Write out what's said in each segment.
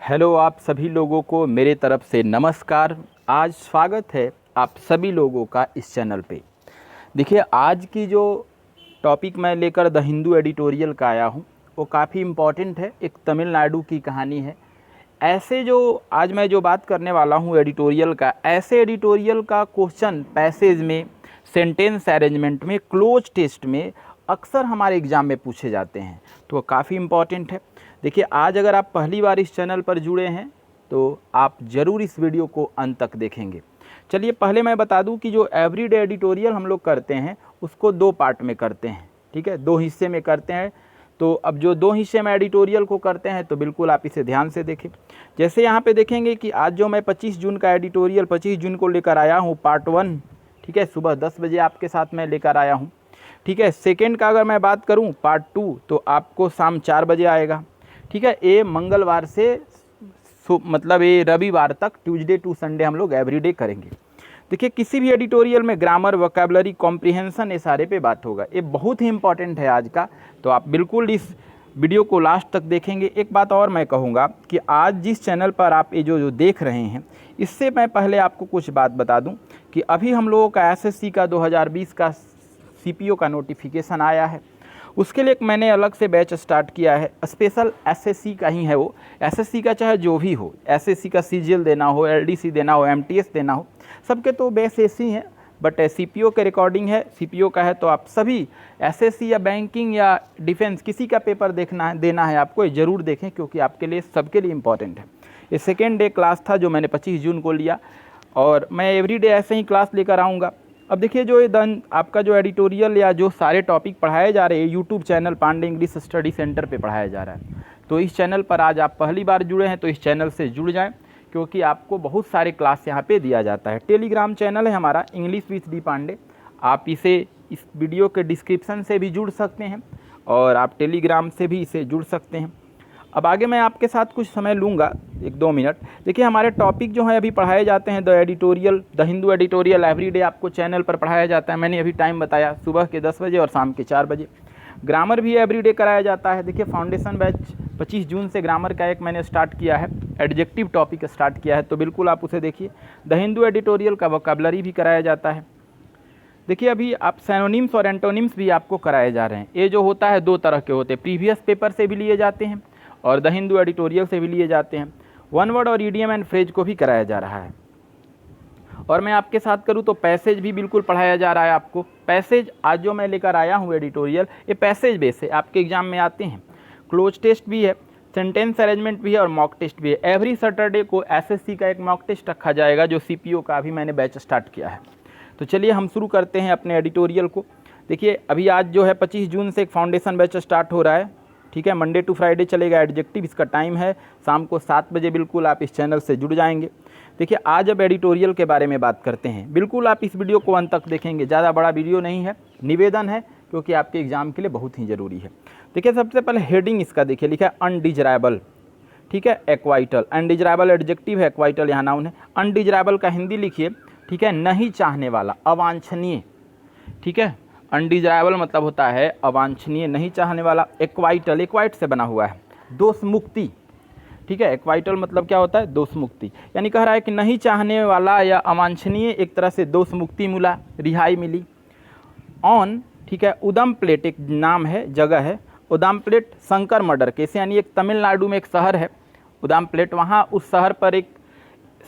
Hello आप सभी लोगों को मेरे तरफ से नमस्कार। आज स्वागत है आप सभी लोगों का इस चैनल पे। देखिए, आज की जो टॉपिक मैं लेकर द हिंदू एडिटोरियल का आया हूँ वो काफ़ी इम्पॉर्टेंट है। एक तमिलनाडु की कहानी है। ऐसे जो आज मैं जो बात करने वाला हूँ एडिटोरियल का, ऐसे एडिटोरियल का क्वेश्चन पैसेज में, सेंटेंस अरेंजमेंट में, क्लोज टेस्ट में अक्सर हमारे एग्ज़ाम में पूछे जाते हैं, तो वो काफ़ी इम्पॉर्टेंट है। देखिए, आज अगर आप पहली बार इस चैनल पर जुड़े हैं तो आप ज़रूर इस वीडियो को अंत तक देखेंगे। चलिए, पहले मैं बता दूं कि जो एवरीडे एडिटोरियल हम लोग करते हैं उसको दो पार्ट में करते हैं, ठीक है, दो हिस्से में करते हैं। तो अब जो दो हिस्से में एडिटोरियल को करते हैं तो बिल्कुल आप इसे ध्यान से देखें। जैसे यहाँ पे देखेंगे कि आज जो मैं 25 जून का एडिटोरियल 25 जून को लेकर आया हूँ पार्ट 1, ठीक है, सुबह 10 बजे आपके साथ मैं लेकर आया हूँ, ठीक है। सेकेंड का अगर मैं बात करूँ पार्ट 2 तो आपको शाम 4 बजे आएगा, ठीक है। ये मंगलवार से मतलब ये रविवार तक, ट्यूसडे टू संडे हम लोग एवरीडे करेंगे। देखिए, किसी भी एडिटोरियल में ग्रामर, वोकैबुलरी, कॉम्प्रिहेंशन, ये सारे पे बात होगा। ये बहुत ही इंपॉर्टेंट है आज का, तो आप बिल्कुल इस वीडियो को लास्ट तक देखेंगे। एक बात और मैं कहूँगा कि आज जिस चैनल पर आप ये जो देख रहे हैं, इससे मैं पहले आपको कुछ बात बता दूँ कि अभी हम लोगों का एसएससी का 2020 का सीपीओ का नोटिफिकेशन आया है। उसके लिए मैंने अलग से बैच स्टार्ट किया है, स्पेशल एसएससी का ही है वो। एसएससी का चाहे जो भी हो, एसएससी का सीजीएल देना हो, एलडीसी देना हो, एमटीएस देना हो, सबके तो बेस ऐसे ही हैं, बट सीपीओ के रिकॉर्डिंग है, सीपीओ का है, तो आप सभी एसएससी या बैंकिंग या डिफेंस किसी का पेपर देखना है, देना है आपको, ये ज़रूर देखें क्योंकि आपके लिए, सबके लिए इम्पॉर्टेंट है। ये सेकेंड डे क्लास था जो मैंने 25 जून को लिया और मैं एवरीडे ऐसे ही क्लास लेकर आऊँगा। अब देखिए, जो ये आपका जो एडिटोरियल या जो सारे टॉपिक पढ़ाए जा रहे हैं YouTube channel Pandey English study centre पे पढ़ाया जा रहा है। तो इस चैनल पर आज आप पहली बार जुड़े हैं तो इस चैनल से जुड़ जाएं, क्योंकि आपको बहुत सारे क्लास यहाँ पे दिया जाता है। टेलीग्राम चैनल है हमारा इंग्लिश विथ डी पांडे, आप इसे इस वीडियो के डिस्क्रिप्शन से भी जुड़ सकते हैं और आप टेलीग्राम से भी इसे जुड़ सकते हैं। अब आगे मैं आपके साथ कुछ समय लूँगा, 1-2 मिनट। देखिए, हमारे टॉपिक जो हैं अभी पढ़ाए जाते हैं द हिंदू एडिटोरियल एवरीडे आपको चैनल पर पढ़ाया जाता है। मैंने अभी टाइम बताया, सुबह के 10 बजे और शाम के 4 बजे। ग्रामर भी एवरीडे कराया जाता है। देखिए, फाउंडेशन बैच 25 जून से ग्रामर का एक मैंने स्टार्ट किया है, एडजेक्टिव टॉपिक स्टार्ट किया है, तो बिल्कुल आप उसे देखिए। द हिंदू एडिटोरियल का वोकैबुलरी भी कराया जाता है। देखिए, अभी आप सिनोनिम्स और एंटोनिम्स भी आपको कराए जा रहे हैं। ये जो होता है 2 तरह के होते हैं, प्रीवियस पेपर से भी लिए जाते हैं और द हिंदू एडिटोरियल से भी लिए जाते हैं। वन वर्ड और ईडीएम एंड फ्रेज को भी कराया जा रहा है। और मैं आपके साथ करूं तो पैसेज भी बिल्कुल पढ़ाया जा रहा है आपको। पैसेज आज जो मैं लेकर आया हूं एडिटोरियल, ये पैसेज बेस है, आपके एग्जाम में आते हैं। क्लोज टेस्ट भी है, सेंटेंस अरेंजमेंट भी है और मॉक टेस्ट भी है। एवरी सैटरडे को एसएससी का एक मॉक टेस्ट रखा जाएगा जो सीपीओ का अभी मैंने बैच स्टार्ट किया है। तो चलिए हम शुरू करते हैं अपने एडिटोरियल को। देखिए, अभी आज जो है 25 जून से एक फाउंडेशन बैच स्टार्ट हो रहा है, ठीक है। मंडे टू फ्राइडे चलेगा एडजेक्टिव, इसका टाइम है शाम को 7 बजे। बिल्कुल आप इस चैनल से जुड़ जाएंगे। देखिए, आज अब एडिटोरियल के बारे में बात करते हैं। बिल्कुल आप इस वीडियो को अंत तक देखेंगे, ज़्यादा बड़ा वीडियो नहीं है, निवेदन है, क्योंकि आपके एग्जाम के लिए बहुत ही ज़रूरी है। देखिए, सबसे पहले हेडिंग इसका देखिए, लिखा है अनडिजराइबल, ठीक है, एक्वाइटल। अनडिजराइबल एडजेक्टिव है, एक्वाइटल यहाँ नाउन है। अनडिजराइबल का हिंदी लिखिए, ठीक है, नहीं चाहने वाला, अवांछनीय, ठीक है। अनडिजायरेबल मतलब होता है अवांछनीय, नहीं चाहने वाला। एक्वाइटल, एक्वाइट से बना हुआ है, दोष मुक्ति, ठीक है। एक्वाइटल मतलब क्या होता है, दोष मुक्ति, यानी कह रहा है कि नहीं चाहने वाला या अवांछनीय, एक तरह से दोष मुक्ति मिला, रिहाई मिली। ऑन, ठीक है, उदम प्लेट एक नाम है, जगह है, उदम प्लेट शंकर मर्डर केस, यानी एक तमिलनाडु में एक शहर है उदम प्लेट, वहाँ उस शहर पर एक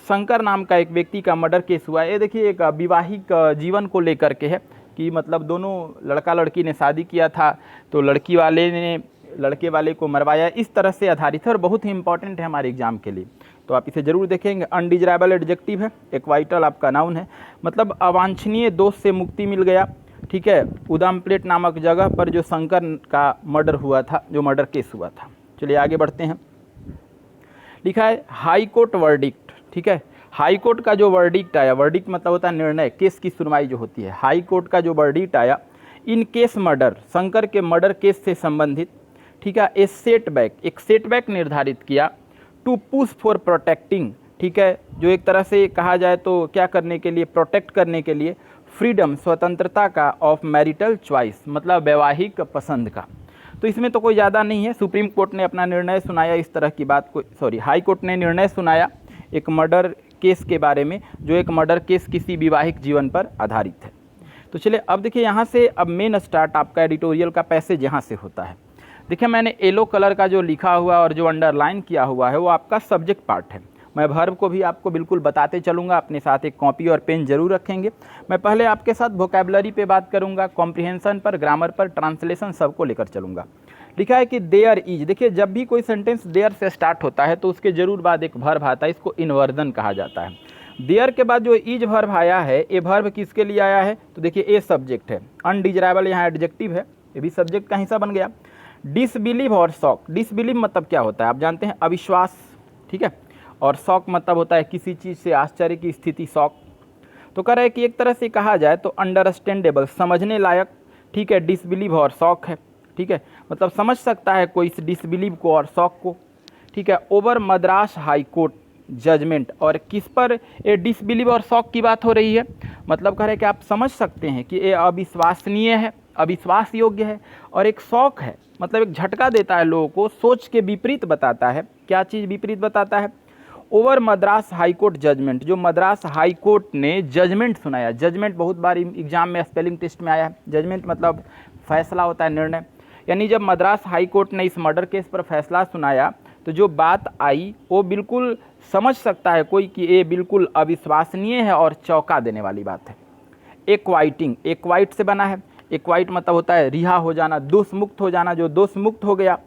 शंकर नाम का एक व्यक्ति का मर्डर केस हुआ है। ये देखिए, एक वैवाहिक जीवन को लेकर के है कि मतलब दोनों लड़का लड़की ने शादी किया था तो लड़की वाले ने लड़के वाले को मरवाया, इस तरह से आधारित है और बहुत ही इंपॉर्टेंट है हमारे एग्जाम के लिए, तो आप इसे जरूर देखेंगे। अनडिजराइबल एडजेक्टिव है, एक्वाइटल आपका नाउन है, मतलब अवांछनीय दोष से मुक्ति मिल गया, ठीक है, उदम प्लेट नामक जगह पर जो शंकर का मर्डर हुआ था, जो मर्डर केस हुआ था। चलिए आगे बढ़ते हैं। लिखा है हाई कोर्ट वर्डिक्ट, ठीक है। हाई कोर्ट का जो वर्डिक्ट आया, वर्डिक्ट मतलब होता है निर्णय, केस की सुनवाई जो होती है। हाई कोर्ट का जो वर्डिक्ट आया इन केस मर्डर, शंकर के मर्डर केस से संबंधित, ठीक है, एक सेटबैक निर्धारित किया टू पुश फॉर प्रोटेक्टिंग, ठीक है, जो एक तरह से कहा जाए तो क्या करने के लिए, प्रोटेक्ट करने के लिए, फ्रीडम, स्वतंत्रता का, ऑफ मैरिटल चॉइस मतलब वैवाहिक पसंद का। तो इसमें तो कोई ज़्यादा नहीं है। सुप्रीम कोर्ट ने अपना निर्णय सुनाया इस तरह की बात को, सॉरी हाई कोर्ट ने निर्णय सुनाया एक मर्डर केस के बारे में, जो एक मर्डर केस किसी विवाहिक जीवन पर आधारित है। तो चलिए अब देखिए यहाँ से अब मेन स्टार्ट आपका एडिटोरियल का पैसेज यहाँ से होता है। देखिए मैंने येलो कलर का जो लिखा हुआ और जो अंडरलाइन किया हुआ है वो आपका सब्जेक्ट पार्ट है। मैं वर्ब को भी आपको बिल्कुल बताते चलूँगा, अपने साथ एक कॉपी और पेन जरूर रखेंगे। मैं पहले आपके साथ वोकैबुलरी पे बात करूँगा, कॉम्प्रिहेंशन पर, ग्रामर पर, ट्रांसलेशन सबको लेकर चलूँगा। लिखा है कि देयर इज, देखिए जब भी कोई सेंटेंस देयर से स्टार्ट होता है तो उसके जरूर बाद एक वर्ब आता है, इसको इन्वर्जन कहा जाता है। देयर के बाद जो इज वर्ब आया है, ये वर्ब किसके लिए आया है, तो देखिए ए सब्जेक्ट है, अनडिजराइबल यहाँ एडजेक्टिव है, ये भी सब्जेक्ट का हिस्सा बन गया। डिसबिलीव और शॉक, डिसबिलीव मतलब क्या होता है आप जानते हैं, अविश्वास, ठीक है, और शॉक मतलब होता है किसी चीज़ से आश्चर्य की स्थिति, शॉक। तो कह रहा है कि एक तरह से कहा जाए तो अंडरस्टैंडेबल, समझने लायक, ठीक है, डिसबिलीव और शॉक है, ठीक है, मतलब समझ सकता है कोई इस डिसबिलीव को और शॉक को, ठीक है। Over Madras high court judgement, और किस पर ये डिसबिलीव और शॉक की बात हो रही है, मतलब कह रहे हैं कि आप समझ सकते हैं कि ये अविश्वसनीय है, अविश्वास योग्य है, और एक शॉक है, मतलब एक झटका देता है लोगों को, सोच के विपरीत बताता है। क्या चीज़ विपरीत बताता है, over Madras high court judgement, जो मद्रास हाई कोर्ट ने जजमेंट सुनाया। जजमेंट बहुत बार एग्जाम में स्पेलिंग टेस्ट में आया है, जजमेंट मतलब फैसला होता है, निर्णय, यानी जब मद्रास हाई कोर्ट ने इस मर्डर केस पर फैसला सुनाया तो जो बात आई वो बिल्कुल समझ सकता है कोई कि ये बिल्कुल अविश्वसनीय है और चौंका देने वाली बात है। एक्वाइटिंग, एक्वाइट से बना है, एक्वाइट मतलब होता है रिहा हो जाना, दोष मुक्त हो जाना, जो दोष मुक्त हो गया।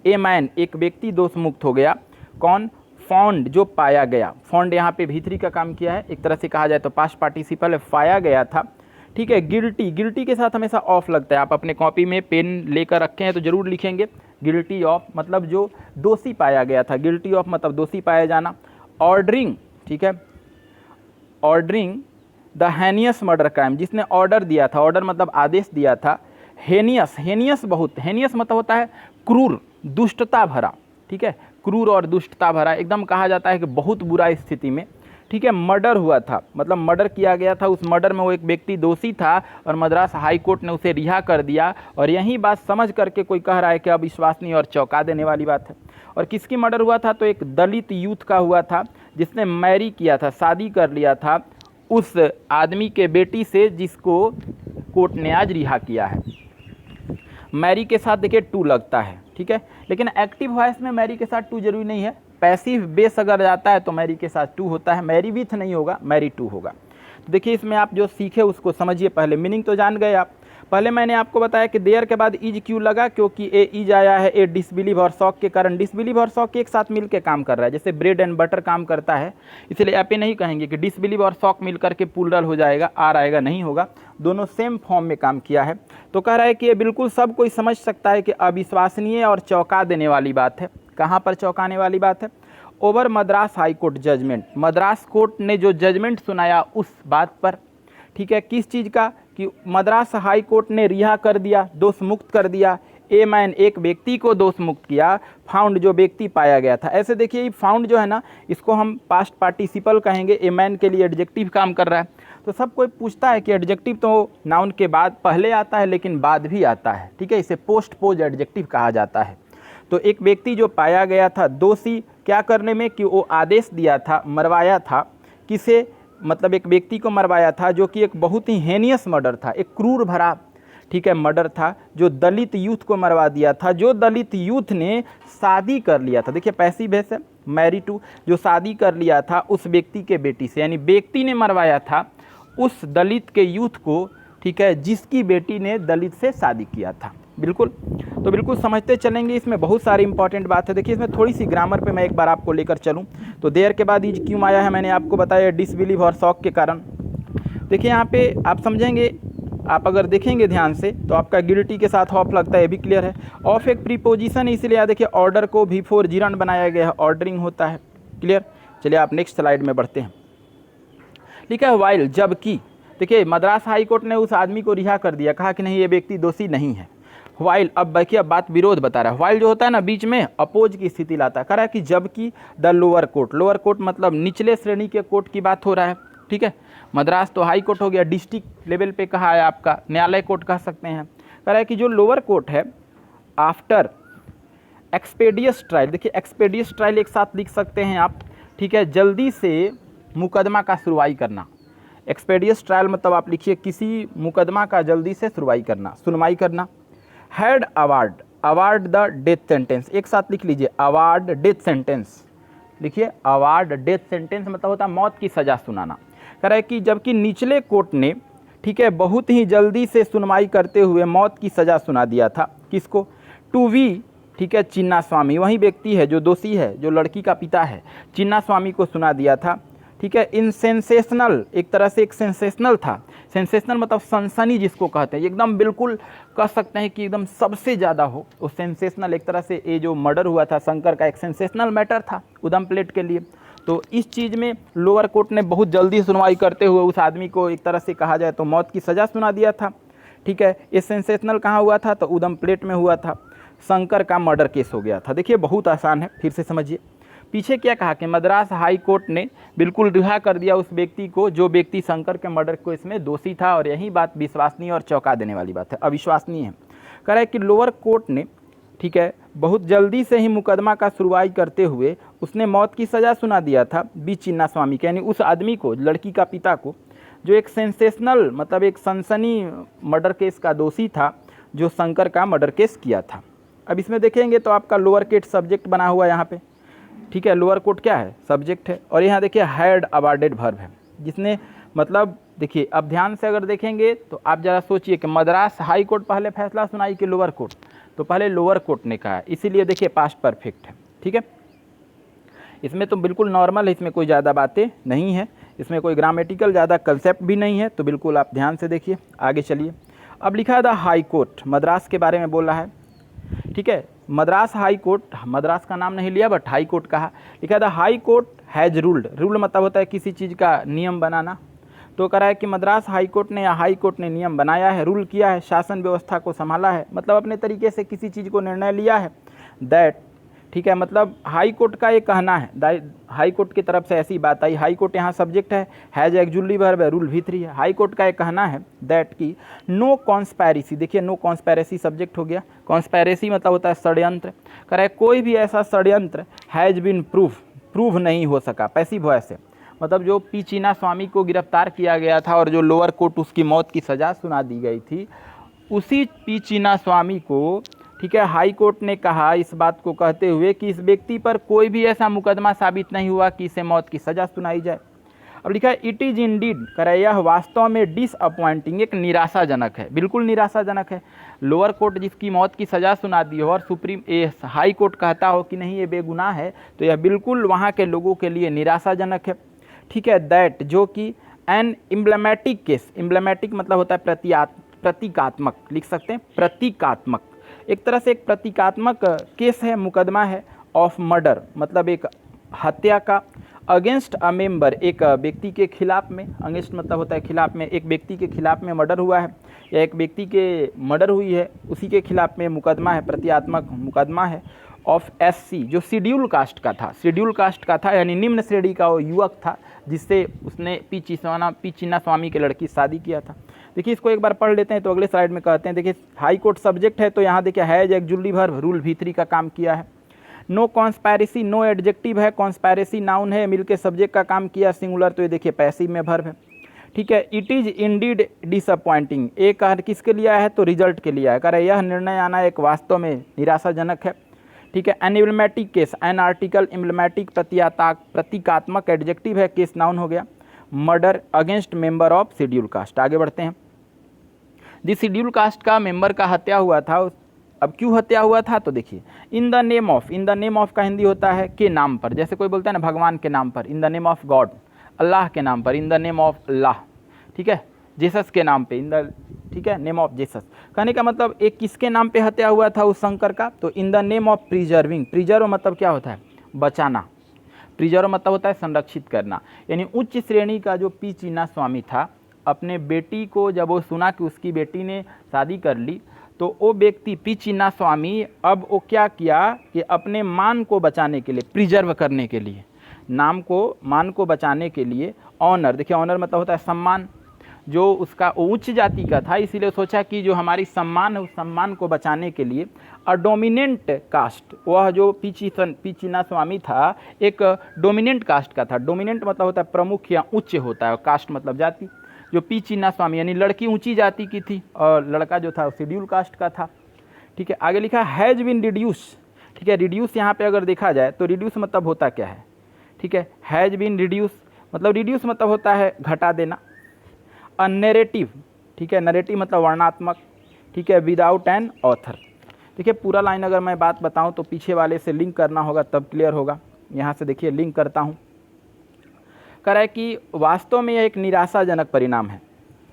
ए मैन, एक व्यक्ति दोष मुक्त हो गया। कौन, फाउंड, जो पाया गया। फाउंड यहाँ पे भीतरी का काम किया है, एक तरह से कहा जाए तो पास्ट पार्टिसिपल है, पाया गया था, ठीक है। गिल्टी, गिल्टी के साथ हमेशा ऑफ लगता है, आप अपने कॉपी में पेन लेकर रखे हैं तो जरूर लिखेंगे गिल्टी ऑफ, मतलब जो दोषी पाया गया था, गिल्टी ऑफ मतलब दोषी पाया जाना। ऑर्डरिंग, ठीक है, ऑर्डरिंग द हेनियस मर्डर क्राइम, जिसने ऑर्डर दिया था, ऑर्डर मतलब आदेश दिया था। हेनियस, हेनियस बहुत, हेनियस मतलब होता है क्रूर, दुष्टता भरा, ठीक है, क्रूर और दुष्टता भरा, एकदम कहा जाता है कि बहुत बुरा स्थिति में, ठीक है। मर्डर हुआ था, मतलब मर्डर किया गया था, उस मर्डर में वो एक व्यक्ति दोषी था और मद्रास हाई कोर्ट ने उसे रिहा कर दिया। और यही बात समझ करके कोई कह रहा है कि अविश्वसनीय और चौंका देने वाली बात है। और किसकी मर्डर हुआ था, तो एक दलित यूथ का हुआ था जिसने मैरी किया था, शादी कर लिया था उस आदमी के बेटी से जिसको कोर्ट ने आज रिहा किया है। मैरी के साथ देखिए टू लगता है, ठीक है, लेकिन एक्टिव वॉइस में मैरी के साथ टू जरूरी नहीं है, पैसिव बेस अगर जाता है तो मैरी के साथ टू होता है, मैरी विथ नहीं होगा, मैरी टू होगा। तो देखिए इसमें आप जो सीखे उसको समझिए, पहले मीनिंग तो जान गए आप। पहले मैंने आपको बताया कि देयर के बाद इज क्यों लगा, क्योंकि ए इज आया है, ए डिसबिलीव और शॉक के कारण। डिसबिलीव और शॉक एक साथ मिलकर काम कर रहा है, जैसे ब्रेड एंड बटर काम करता है, इसलिए आप ये नहीं कहेंगे कि डिसबिलीव और शॉक मिल करके प्लूरल हो जाएगा, आर आएगा, नहीं होगा, दोनों सेम फॉर्म में काम किया है। तो कह रहा है कि ये बिल्कुल सब कोई समझ सकता है कि अविश्वसनीय और चौंका देने वाली बात है। कहाँ पर चौंकाने वाली बात है, over Madras high court judgement, Madras court ने जो जजमेंट सुनाया उस बात पर, ठीक है, किस चीज़ का, कि मद्रास हाई कोर्ट ने रिहा कर दिया, दोष मुक्त कर दिया। ए मैन, एक व्यक्ति को दोष मुक्त किया। फाउंड, जो व्यक्ति पाया गया था। ऐसे देखिए फाउंड जो है ना, इसको हम पास्ट पार्टिसिपल कहेंगे, ए मैन के लिए एडजेक्टिव काम कर रहा है। तो सब कोई पूछता है कि एडजेक्टिव तो नाउन के बाद पहले आता है लेकिन बाद भी आता है, ठीक है, इसे पोस्ट पोज एडजेक्टिव कहा जाता है। तो एक व्यक्ति जो पाया गया था दोषी क्या करने में, कि वो आदेश दिया था, मरवाया था, किसे, मतलब एक व्यक्ति को मरवाया था जो कि एक बहुत ही हेनियस मर्डर था, एक क्रूर भरा, ठीक है, मर्डर था, जो दलित यूथ को मरवा दिया था, जो दलित यूथ ने शादी कर लिया था। देखिए पैसिव वॉइस है, मैरी टू, जो शादी कर लिया था उस व्यक्ति के बेटी से, यानी व्यक्ति ने मरवाया था उस दलित के यूथ को, ठीक है, जिसकी बेटी ने दलित से शादी किया था। बिल्कुल, तो बिल्कुल समझते चलेंगे, इसमें बहुत सारी इंपॉर्टेंट बात है। देखिए इसमें थोड़ी सी ग्रामर पे मैं एक बार आपको लेकर चलूं तो देयर के बाद इज क्यों आया है, मैंने आपको बताया डिसबिलीव और शॉक के कारण। देखिए यहाँ पे आप समझेंगे, आप अगर देखेंगे ध्यान से तो आपका गिल्टी के साथ ऑफ लगता है, ये भी क्लियर है। ऑफ एक प्रीपोजिशन है, इसलिए देखिए ऑर्डर को बिफोर जीरन बनाया गया है, ऑर्डरिंग होता है, क्लियर। चलिए आप नेक्स्ट स्लाइड में बढ़ते हैं। लिखा है वाइल, जबकि, देखिए मद्रास हाई कोर्ट ने उस आदमी को रिहा कर दिया, कहा कि नहीं ये व्यक्ति दोषी नहीं है। वाइल, अब देखिए अब बात विरोध बता रहा है। वाइल जो होता है ना, बीच में अपोज की स्थिति लाता है, कह रहा है कि जबकि the lower court, lower court मतलब निचले श्रेणी के कोर्ट की बात हो रहा है, ठीक है। मद्रास तो हाई कोर्ट हो गया, डिस्ट्रिक्ट लेवल पे कहा है आपका, न्यायालय कोर्ट कह सकते हैं। कह रहा है कि जो लोअर कोर्ट है आफ्टर एक्सपेडियस ट्रायल, देखिए एक्सपेडियस ट्रायल एक साथ लिख सकते हैं आप, ठीक है, जल्दी से मुकदमा का सुनवाई करना। एक्सपेडियस ट्रायल मतलब आप लिखिए किसी मुकदमा का जल्दी से सुनवाई करना। Had award the death sentence, एक साथ लिख लीजिए, अवार्ड डेथ सेंटेंस, लिखिए अवार्ड डेथ सेंटेंस मतलब होता है मौत की सज़ा सुनाना। कह रहा है कि जबकि निचले कोर्ट ने, ठीक है, बहुत ही जल्दी से सुनवाई करते हुए मौत की सज़ा सुना दिया था। किसको? टू वी, ठीक है, चिन्नास्वामी, वही व्यक्ति है जो दोषी है, जो लड़की का पिता है, चिन्नास्वामी को सुना दिया था। ठीक है, इन सेंसेशनल, एक तरह से एक सेंसेशनल था। सेंसेशनल मतलब सनसनी जिसको कहते हैं, एकदम बिल्कुल कह सकते हैं कि एकदम सबसे ज़्यादा हो, वो सेंसेशनल। एक तरह से ये जो मर्डर हुआ था शंकर का एक सेंसेशनल मैटर था उदम प्लेट के लिए। तो इस चीज़ में लोअर कोर्ट ने बहुत जल्दी सुनवाई करते हुए उस आदमी को एक तरह से कहा जाए तो मौत की सज़ा सुना दिया था। ठीक है, ये सेंसेशनल कहाँ हुआ था? तो उदम प्लेट में हुआ था, शंकर का मर्डर केस हो गया था। देखिए बहुत आसान है, फिर से समझिए। पीछे क्या कहा कि मद्रास हाई कोर्ट ने बिल्कुल रिहा कर दिया उस व्यक्ति को जो व्यक्ति शंकर के मर्डर को इसमें दोषी था, और यही बात विश्वसनीय और चौंका देने वाली बात है, अविश्वसनीय है। कह रहा है कि लोअर कोर्ट ने, ठीक है, बहुत जल्दी से ही मुकदमा का सुनवाई करते हुए उसने मौत की सज़ा सुना दिया था बी चिन्नास्वामी के, यानी उस आदमी को, लड़की का पिता को, जो एक सेंसेशनल मतलब एक सनसनी मर्डर केस का दोषी था, जो शंकर का मर्डर केस किया था। अब इसमें देखेंगे तो आपका लोअर केस सब्जेक्ट बना हुआ है यहाँ पे, ठीक है, लोअर कोर्ट क्या है? सब्जेक्ट है। और यहाँ देखिए हैड अवार्डेड वर्ब है, जिसने मतलब देखिए अब ध्यान से अगर देखेंगे तो आप ज़रा सोचिए कि मद्रास हाई कोर्ट पहले फैसला सुनाई कि लोअर कोर्ट, तो पहले लोअर कोर्ट ने कहा है, इसीलिए देखिए पास्ट परफेक्ट है। ठीक है, इसमें तो बिल्कुल नॉर्मल है, इसमें कोई ज़्यादा बातें नहीं है, इसमें कोई ग्रामेटिकल ज़्यादा कंसेप्ट भी नहीं है, तो बिल्कुल आप ध्यान से देखिए। आगे चलिए, अब लिखा था हाई कोर्ट, मद्रास के बारे में बोल रहा है। ठीक है, मद्रास हाई कोर्ट, मद्रास का नाम नहीं लिया बट हाई कोर्ट कहा, लिखा था high court has ruled. Rule मतलब होता है किसी चीज़ का नियम बनाना, तो कह रहा है कि मद्रास हाई कोर्ट ने या हाई कोर्ट ने नियम बनाया है, रूल किया है, शासन व्यवस्था को संभाला है, मतलब अपने तरीके से किसी चीज़ को निर्णय लिया है। दैट, ठीक है, मतलब हाई कोर्ट का ये कहना है, हाई कोर्ट की तरफ से ऐसी बात आई। हाई कोर्ट यहाँ सब्जेक्ट है ऑक्सिलरी वर्ब है, रूल V3 है। हाई कोर्ट का ये कहना है दैट की नो कॉन्स्पैरेसी, देखिए नो कॉन्स्पैरेसी सब्जेक्ट हो गया, कॉन्स्पैरेसी मतलब होता है षड्यंत्र। कह रहा है कोई भी ऐसा षड्यंत्र हैज़ बीन प्रूव नहीं हो सका। पैसिव वॉइस है, मतलब जो पी चिन्नास्वामी को गिरफ्तार किया गया था और जो लोअर कोर्ट उसकी मौत की सज़ा सुना दी गई थी, उसी पी चिन्नास्वामी को, ठीक है, हाई कोर्ट ने कहा इस बात को कहते हुए कि इस व्यक्ति पर कोई भी ऐसा मुकदमा साबित नहीं हुआ कि इसे मौत की सज़ा सुनाई जाए। अब लिखा है इट इज़ इंडीड, कह यह वास्तव में डिसअपॉइंटिंग, एक निराशाजनक है, बिल्कुल निराशाजनक है। लोअर कोर्ट जिसकी मौत की सज़ा सुना दी हो और हाई कोर्ट कहता हो कि नहीं ये बेगुनाह है, तो यह बिल्कुल वहाँ के लोगों के लिए निराशाजनक है। ठीक है, दैट, जो कि एन एम्ब्लेमेटिक केस, एम्ब्लेमेटिक मतलब होता है प्रतीकात्मक, लिख सकते हैं प्रतीकात्मक, एक तरह से एक प्रतीकात्मक केस है, मुकदमा है, ऑफ मर्डर मतलब एक हत्या का, अगेंस्ट अ मेंबर, एक व्यक्ति के खिलाफ में, अगेंस्ट मतलब होता है खिलाफ में, एक व्यक्ति के खिलाफ में मर्डर हुआ है या एक व्यक्ति के मर्डर हुई है, उसी के खिलाफ में मुकदमा है, प्रतीकात्मक मुकदमा है। ऑफ SC, जो शेड्यूल कास्ट का था, शेड्यूल कास्ट का था, यानी निम्न श्रेणी का वो युवक था जिससे उसने पी चिन्नास्वामी के लड़की शादी किया था। देखिए इसको एक बार पढ़ लेते हैं तो अगले स्लाइड में कहते हैं। देखिए हाई कोर्ट सब्जेक्ट है, तो यहाँ देखिए has auxiliary verb, rule V3 का काम किया है। नो कॉन्स्पैरेसी, नो एडजेक्टिव है, कॉन्स्पैरेसी नाउन है, मिलके सब्जेक्ट का काम किया सिंगुलर, तो ये देखिए पैसिव में वर्ब है। ठीक है, इट इज़ इंडीड डिसअपॉइंटिंग, एक किसके लिए आया है? तो रिजल्ट के लिए आया। कह रहे यह निर्णय आना एक वास्तव में निराशाजनक है। ठीक है, एन एम्ब्लेमेटिक केस, एन आर्टिकल एम्ब्लेमेटिक प्रतीकात्मक एडजेक्टिव है, केस नाउन हो गया। Murder against member of schedule caste. आगे बढ़ते हैं। जिस शेड्यूल कास्ट का मेंबर का हत्या हुआ था, अब क्यों हत्या हुआ था? तो देखिए इन the name of, in the name of का हिंदी होता है के नाम पर, जैसे कोई बोलता है ना भगवान के नाम पर, in the name of God, अल्लाह के नाम पर, in the name of Allah. ठीक है, जेसस के नाम पे, इन द, ठीक है, नेम ऑफ जेसस। कहने का मतलब एक किसके नाम पे हत्या हुआ था उस शंकर का? तो इन the name of preserving, preserve मतलब क्या होता है? बचाना, प्रिजर्व मतलब होता है संरक्षित करना। यानी उच्च श्रेणी का जो पी चिन्नास्वामी था, अपने बेटी को जब वो सुना कि उसकी बेटी ने शादी कर ली, तो वो व्यक्ति पी चिन्नास्वामी अब वो क्या किया कि अपने मान को बचाने के लिए, प्रिजर्व करने के लिए, नाम को, मान को बचाने के लिए, ऑनर, देखिए ऑनर मतलब होता है सम्मान, जो उसका उच्च जाति का था, इसीलिए सोचा कि जो हमारी सम्मान है उस सम्मान को बचाने के लिए डोमिनेंट कास्ट, वह जो पी चिन्नास्वामी था एक डोमिनेंट कास्ट का था। डोमिनेंट मतलब होता है प्रमुख या उच्च होता है, कास्ट मतलब जाति। जो पी चिन्नास्वामी यानी लड़की ऊंची जाति की थी और लड़का जो था शेड्यूल कास्ट का था। ठीक है, आगे लिखा हैज़ बीन रिड्यूस। ठीक है, रिड्यूस यहाँ पे अगर देखा जाए तो रिड्यूस मतलब होता क्या है? ठीक है, हैज़ बीन रिड्यूस मतलब रिड्यूस मतलब होता है घटा देना। अ नैरेटिव, ठीक है, नैरेटिव मतलब वर्णात्मक। ठीक है, विदाउट एन ऑथर। देखिए पूरा लाइन अगर मैं बात बताऊं तो पीछे वाले से लिंक करना होगा तब क्लियर होगा। यहाँ से देखिए लिंक करता हूँ। कह रहा है कि वास्तव में यह एक निराशाजनक परिणाम है।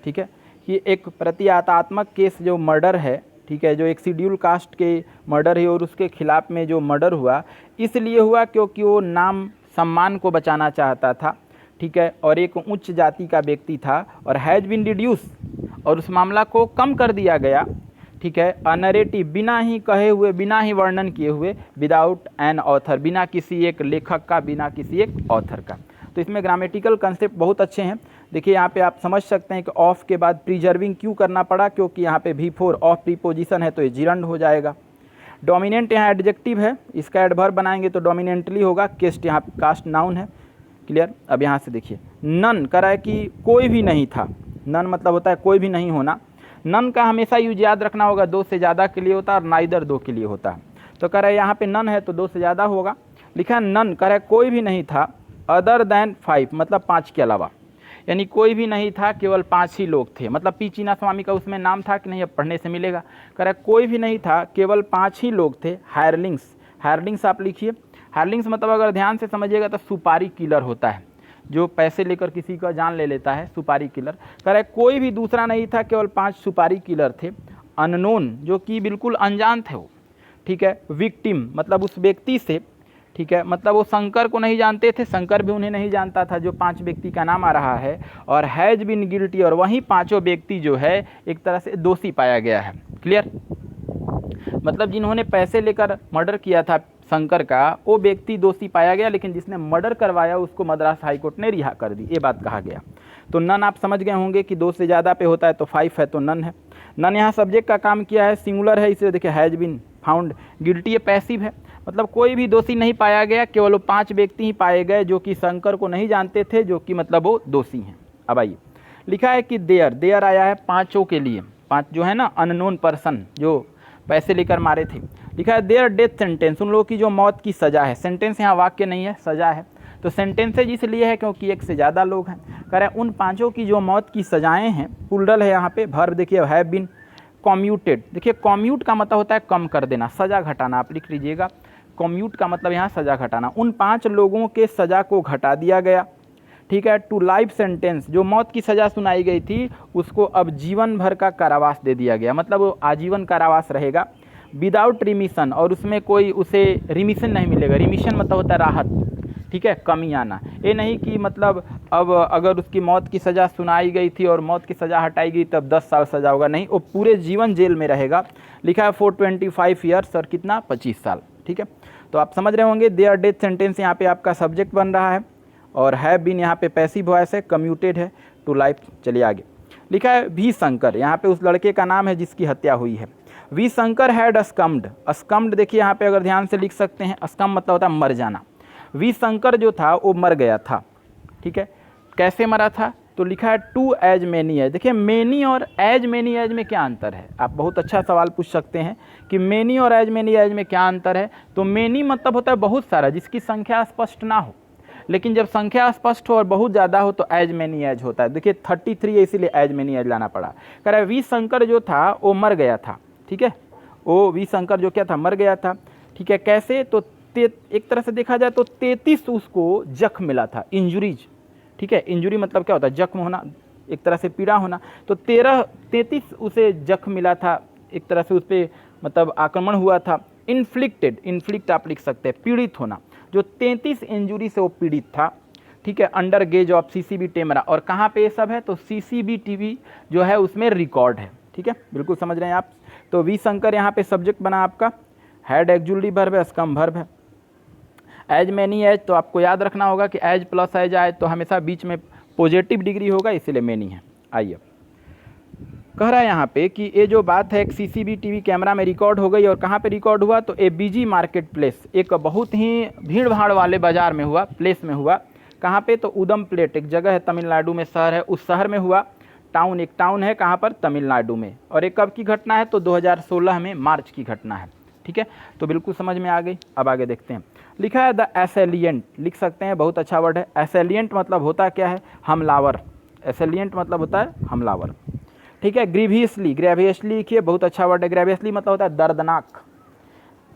ठीक है, कि एक प्रतीकात्मक केस जो मर्डर है, ठीक है, जो एक शेड्यूल कास्ट के मर्डर है और उसके खिलाफ में जो मर्डर हुआ इसलिए हुआ क्योंकि वो नाम सम्मान को बचाना चाहता था। ठीक है, और एक उच्च जाति का व्यक्ति था और हैज़ बीन रिड्यूस और उस मामला को कम कर दिया गया। ठीक है, अ नैरेटिव बिना ही कहे हुए, बिना ही वर्णन किए हुए, विदाउट एन ऑथर बिना किसी एक लेखक का, बिना किसी एक ऑथर का। तो इसमें ग्रामेटिकल कंसेप्ट बहुत अच्छे हैं। देखिए यहाँ पे आप समझ सकते हैं कि ऑफ के बाद प्रिजर्विंग क्यों करना पड़ा, क्योंकि यहाँ पे V4 ऑफ प्रीपोजिशन है तो ये जिरंड हो जाएगा। डोमिनेंट यहाँ एडजेक्टिव है, इसका एडवर्ब बनाएंगे तो डोमिनेंटली होगा। केस्ट यहाँ कास्ट नाउन है। क्लियर। अब यहाँ से देखिए नन कह रहा है कि कोई भी नहीं था। नन मतलब होता है कोई भी नहीं होना। नन का हमेशा यूज याद रखना होगा, दो से ज़्यादा के लिए होता है और नाइदर दो के लिए होता है। तो कह रहा है यहाँ पे नन है तो दो से ज़्यादा होगा। लिखा है नन, कह रहा है कोई भी नहीं था अदर दैन 5 मतलब 5 के अलावा, यानी कोई भी नहीं था, केवल 5 ही लोग थे। मतलब पी चिन्नास्वामी का उसमें नाम था कि नहीं, अब पढ़ने से मिलेगा। कह रहा है कोई भी नहीं था, केवल 5 ही लोग थे। हायरलिंग्स, हायरलिंग्स आप लिखिए। हायरलिंग्स मतलब अगर ध्यान से समझिएगा तो सुपारी किलर होता है, जो पैसे लेकर किसी का जान ले लेता है, सुपारी किलर। कह रहा है कोई भी दूसरा नहीं था, केवल 5 सुपारी किलर थे। अननोन जो कि बिल्कुल अनजान थे वो। ठीक है, विक्टिम मतलब उस व्यक्ति से, ठीक है, मतलब वो शंकर को नहीं जानते थे, शंकर भी उन्हें नहीं जानता था, जो 5 व्यक्ति का नाम आ रहा है। और हैज़ बीन गिल्टी, और वहीं पांचों व्यक्ति जो है एक तरह से दोषी पाया गया है। क्लियर। मतलब जिन्होंने पैसे लेकर मर्डर किया था शंकर का, वो व्यक्ति दोषी पाया गया, लेकिन जिसने मर्डर करवाया उसको मद्रास हाईकोर्ट ने रिहा कर दी, ये बात कहा गया। तो नन आप समझ गए होंगे कि 2 से ज़्यादा पे होता है तो 5 है तो नन है। नन यहाँ सब्जेक्ट का काम किया है, सिंगुलर है, इसलिए देखिए हैज़ बीन फाउंड। गिल्टी ये पैसिव है, मतलब कोई भी दोषी नहीं पाया गया, केवल वो 5 व्यक्ति ही पाए गए जो कि शंकर को नहीं जानते थे, जो कि मतलब वो दोषी हैं। अब आइए लिखा है कि देयर, देयर आया है पांचों के लिए, 5 जो है ना अननोन पर्सन जो पैसे लेकर मारे थे। लिखा है देयर डेथ सेंटेंस, उन लोगों की जो मौत की सज़ा है। सेंटेंस यहाँ वाक्य नहीं है, सज़ा है, तो सेंटेंसेज इसलिए है क्योंकि 1 से ज़्यादा लोग हैं। कह रहे हैं उन 5 की जो मौत की सजाएँ हैं, प्लूरल है यहाँ पे, वर्ब देखिए हैव बीन कॉम्यूटेड। देखिए कॉम्यूट का मतलब होता है कम कर देना, सज़ा घटाना, आप लिख लीजिएगा। कॉम्यूट का मतलब यहाँ सज़ा घटाना। उन 5 लोगों के सज़ा को घटा दिया गया। ठीक है, टू लाइफ सेंटेंस, जो मौत की सज़ा सुनाई गई थी उसको अब जीवन भर का कारावास दे दिया गया, मतलब वो आजीवन कारावास रहेगा। विदाउट रिमिशन, और उसमें कोई उसे रिमिशन नहीं मिलेगा। रिमिशन मतलब होता है राहत, ठीक है, कमी आना। ये नहीं कि मतलब अब अगर उसकी मौत की सज़ा सुनाई गई थी और मौत की सज़ा हटाई गई तब 10 साल सज़ा होगा, नहीं, वो पूरे जीवन जेल में रहेगा। लिखा है फॉर 25 ईयर्स, और कितना 25 साल। ठीक है, तो आप समझ रहे होंगे देयर डेथ सेंटेंस यहाँ पे आपका सब्जेक्ट बन रहा है, और हैव बीन यहाँ पे पैसिव वॉइस है, कम्यूटेड है टू लाइफ। चलिए आगे लिखा है वी शंकर, यहाँ पे उस लड़के का नाम है जिसकी हत्या हुई है। वी शंकर हैड अस्कम्ड, अस्कम्ड देखिए यहाँ पे अगर ध्यान से लिख सकते हैं, अस्कम मतलब होता है मर जाना। वी शंकर जो था वो मर गया था। ठीक है, कैसे मरा था, तो लिखा है टू एज मैनी एज। देखिए मैनी और एज मैनी एज में क्या अंतर है, आप बहुत अच्छा सवाल पूछ सकते हैं कि मैनी और एज मैनी एज में क्या अंतर है। तो मैनी मतलब होता है बहुत सारा, जिसकी संख्या स्पष्ट ना हो, लेकिन जब संख्या स्पष्ट हो और बहुत ज़्यादा हो तो एज मैनी एज होता है। देखिए 33 है इसीलिए एज मैनी एज लाना पड़ा। कह रहा है वी शंकर जो था वो मर गया था। ठीक है, वो वी शंकर जो क्या था, मर गया था। ठीक है, कैसे, तो एक तरह से देखा जाए तो 33 उसको जख्म मिला था, इंजुरीज। ठीक है, इंजुरी मतलब क्या होता है, जख्म होना, एक तरह से पीड़ा होना। तो 33 उसे जख्म मिला था, एक तरह से उस पर मतलब आक्रमण हुआ था। इन्फ्लिक्टेड, इन्फ्लिक्ट आप लिख सकते हैं, पीड़ित होना, जो 33 इंजुरी से वो पीड़ित था। ठीक है, अंडर गेज ऑफ CCB टेमरा, और कहाँ पे ये सब है, तो CCBTV जो है उसमें रिकॉर्ड है। ठीक है, बिल्कुल समझ रहे हैं आप। तो वी शंकर यहाँ पे सब्जेक्ट बना आपका, हैड एक्जुअली वर्ब है, स्कम वर्ब है। एज मैनी एज, तो आपको याद रखना होगा कि एज प्लस एज आए तो हमेशा बीच में पॉजिटिव डिग्री होगा, इसीलिए मैनी है। आइए, कह रहा है यहाँ पे कि ये जो बात है एक CCTV कैमरा में रिकॉर्ड हो गई और कहाँ पे रिकॉर्ड हुआ, तो ABG मार्केट प्लेस, एक बहुत ही भीड़ भाड़ वाले बाज़ार में हुआ, प्लेस में हुआ। कहाँ पे, तो उदम प्लेट एक जगह है तमिलनाडु में, शहर है, उस शहर में हुआ। टाउन एक टाउन है, कहाँ पर, तमिलनाडु में। और एक कब की घटना है, तो 2016 में मार्च की घटना है। ठीक है, तो बिल्कुल समझ में आ गई। अब आगे देखते हैं, लिखा है द एसेलिएंट, लिख सकते हैं, बहुत अच्छा वर्ड है। एसेलिएंट मतलब होता क्या है, हमलावर। एसेलिएंट मतलब होता है हमलावर। ठीक है, ग्रीवियसली, ग्रेवियसली लिखिए, बहुत अच्छा वर्ड है। ग्रेवियसली मतलब होता है दर्दनाक,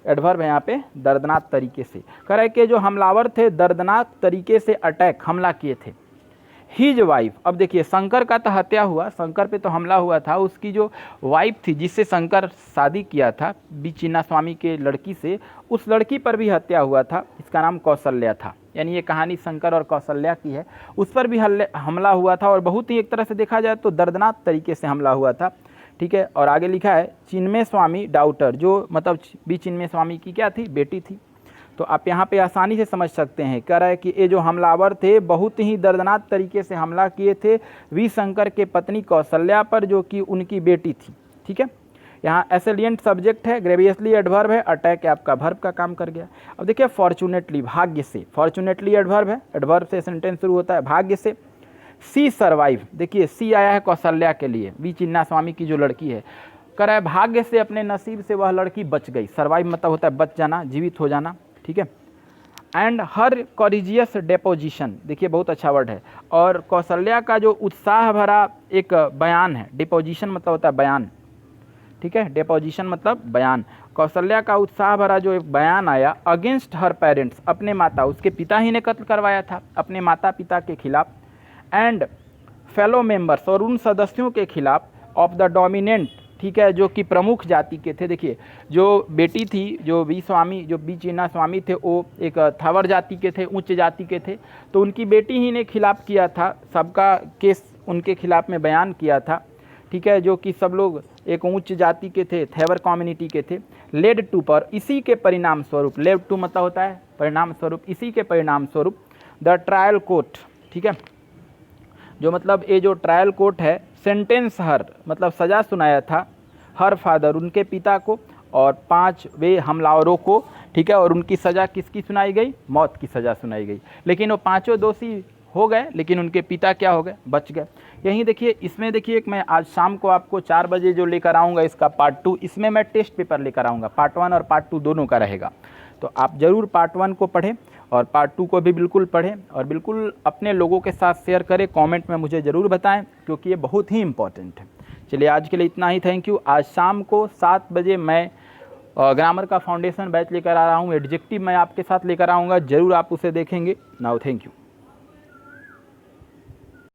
एडवर्ब है यहाँ पे, दर्दनाक तरीके से। कह रहा है कि जो हमलावर थे दर्दनाक तरीके से अटैक, हमला किए थे। हिज वाइफ, अब देखिए शंकर का तो हत्या हुआ, शंकर पे तो हमला हुआ था, उसकी जो वाइफ थी जिससे शंकर शादी किया था बी चिन्नास्वामी के लड़की से, उस लड़की पर भी हत्या हुआ था, इसका नाम कौशल्या था। यानी ये कहानी शंकर और कौशल्या की है, उस पर भी हमला हुआ था और बहुत ही एक तरह से देखा जाए तो दर्दनाक तरीके से हमला हुआ था। ठीक है, और आगे लिखा है चिन्मय स्वामी डाउटर, जो मतलब बी चिन्मय स्वामी की क्या थी, बेटी थी। तो आप यहाँ पे आसानी से समझ सकते हैं, कह रहा है कि ये जो हमलावर थे बहुत ही दर्दनाक तरीके से हमला किए थे वी शंकर के पत्नी कौशल्या पर, जो कि उनकी बेटी थी। ठीक है, यहाँ एसेलिएंट सब्जेक्ट है, ग्रेवियसली एडवर्ब है, अटैक आपका वर्ब का काम कर गया। अब देखिए फॉर्चुनेटली, भाग्य से, फॉर्चुनेटली एडवर्ब है, एडवर्ब से सेंटेंस शुरू होता है, भाग्य से। सी सर्वाइव, देखिए सी आया है कौशल्या के लिए, वी चिन्नास्वामी की जो लड़की है। कह रहा है भाग्य से, अपने नसीब से वह लड़की बच गई। सर्वाइव मतलब होता है बच जाना, जीवित हो जाना। ठीक है, एंड हर कॉरिजियस डेपोजिशन, देखिए बहुत अच्छा वर्ड है। और कौशल्या का जो उत्साह भरा एक बयान है, डिपोजिशन मतलब होता है बयान। ठीक है, डेपोजिशन मतलब बयान। कौशल्या का उत्साह भरा जो एक बयान आया अगेंस्ट हर पेरेंट्स, अपने माता, उसके पिता ही ने कत्ल करवाया था, अपने माता पिता के खिलाफ। एंड फेलो मेंबर्स, और उन सदस्यों के खिलाफ ऑफ द डोमिनेंट, ठीक है, जो कि प्रमुख जाति के थे। देखिए जो बेटी थी, जो बी चिन्नास्वामी थे, वो एक थावर जाति के थे, उच्च जाति के थे, तो उनकी बेटी ही ने खिलाफ किया था, सबका केस उनके खिलाफ में बयान किया था। ठीक है, जो कि सब लोग एक उच्च जाति के थे, थेवर कम्युनिटी के थे। लेड टू, पर इसी के परिणाम स्वरूप, लेड टू मतलब होता है परिणाम स्वरूप, इसी के परिणाम स्वरूप द ट्रायल कोर्ट, ठीक है, जो मतलब ये जो ट्रायल कोर्ट है, सेंटेंस हर मतलब सज़ा सुनाया था, हर फादर उनके पिता को, और 5 वे हमलावरों को। ठीक है, और उनकी सज़ा किसकी सुनाई गई, मौत की सज़ा सुनाई गई। लेकिन वो 5 दोषी हो गए, लेकिन उनके पिता क्या हो गए, बच गए। यहीं देखिए, इसमें देखिए मैं आज शाम को आपको 4 बजे जो लेकर आऊँगा इसका पार्ट 2, इसमें मैं टेस्ट पेपर लेकर आऊँगा, पार्ट 1 और पार्ट 2 दोनों का रहेगा। तो आप ज़रूर पार्ट 1 को पढ़ें और पार्ट 2 को भी बिल्कुल पढ़ें, और बिल्कुल अपने लोगों के साथ शेयर करें, कमेंट में मुझे ज़रूर बताएं, क्योंकि ये बहुत ही इंपॉर्टेंट है। चलिए आज के लिए इतना ही, थैंक यू। आज शाम को 7 बजे मैं ग्रामर का फाउंडेशन बैच लेकर आ रहा हूँ, एडजेक्टिव मैं आपके साथ लेकर आऊँगा, ज़रूर आप उसे देखेंगे। Now thank you.